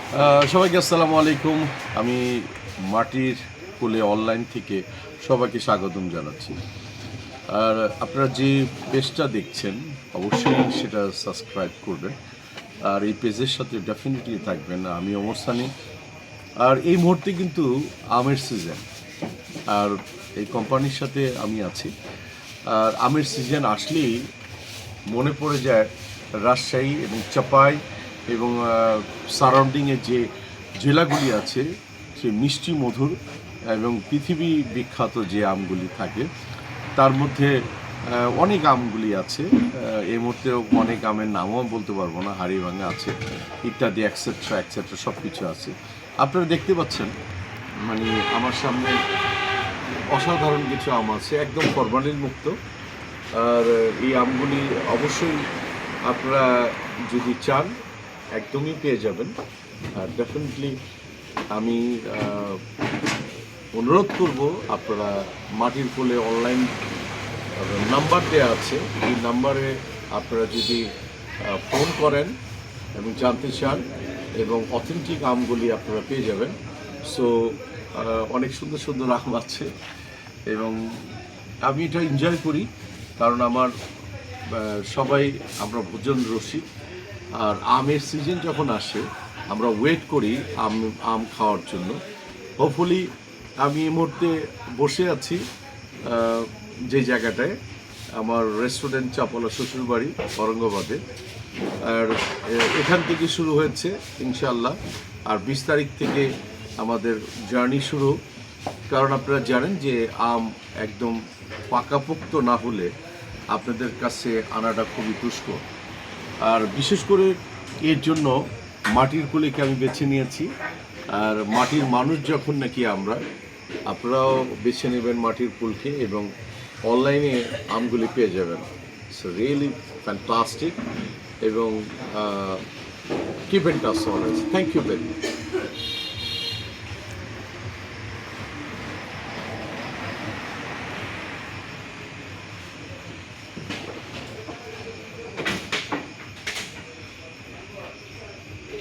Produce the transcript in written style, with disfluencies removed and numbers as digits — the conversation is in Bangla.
সবাইকে আসসালামু আলাইকুম। আমি মাটির কোলে অনলাইন থেকে সবাইকে স্বাগতম জানাচ্ছি। আর আপনারা যে পেজটা দেখছেন অবশ্যই সেটা সাবস্ক্রাইব করবেন, আর এই পেজের সাথে ডেফিনেটলি থাকবেন। আমি ওমর সানি। আর এই মুহূর্তে কিন্তু আমের সিজন, আর এই কোম্পানির সাথে আমি আছি। আর আমের সিজন আসলেই মনে পড়ে যায় রাজশাহী এবং চাপাই এবং সারাউন্ডিংয়ে যে জেলাগুলি আছে, সে মিষ্টি মধুর এবং পৃথিবী বিখ্যাত যে আমগুলি থাকে তার মধ্যে অনেক আমগুলি আছে। এই মুহূর্তে অনেক আমের নামও বলতে পারবো না, হাড়িভাঙা আছে ইত্যাদি অ্যাকসেট্রা অ্যাকসেট্রা সব কিছু আছে। আপনারা দেখতে পাচ্ছেন মানে আমার সামনে অসাধারণ কিছু আম আছে, একদম ফরমালিন মুক্ত। আর এই আমগুলি অবশ্যই আপনারা যদি চান একদমই পেয়ে যাবেন। আর ডেফিনেটলি আমি অনুরোধ করব, আপনারা মাটির কোলে অনলাইন নাম্বার দেওয়া আছে, এই নাম্বারে আপনারা যদি ফোন করেন এবং জানতে চান এবং অথেন্টিক আমগুলি আপনারা পেয়ে যাবেন। সো অনেক সুন্দর সুন্দর আম আছে এবং আমি এটা এনজয় করি, কারণ আমার সবাই আমরা ভোজন রসিক। আর আমের সিজন যখন আসে আমরা ওয়েট করি আম খাওয়ার জন্য। হোপফুলি আমি এই মুহূর্তে বসে আছি যে জায়গাটায়, আমার রেস্টুরেন্ট চাপলা শ্বশুরবাড়ি ঔরঙ্গাবাদে। আর এখান থেকে শুরু হয়েছে ইনশাআল্লাহ। আর 20 তারিখ থেকে আমাদের জার্নি শুরু, কারণ আপনারা জানেন যে আম একদম পাকাপোক্ত না হলে আপনাদের কাছে আনাটা খুবই দুষ্কর। আর বিশেষ করে এর জন্য মাটির কুলেকে আমি বেছে নিয়েছি। আর মাটির মানুষ যখন নাকি আমরা, আপনারাও বেছে নেবেন মাটির কুলকে এবং অনলাইনে আমগুলি পেয়ে যাবেন। ইটস রিয়েলি ফ্যান্টাস্টিক এবং keep in touch always. Thank you very much.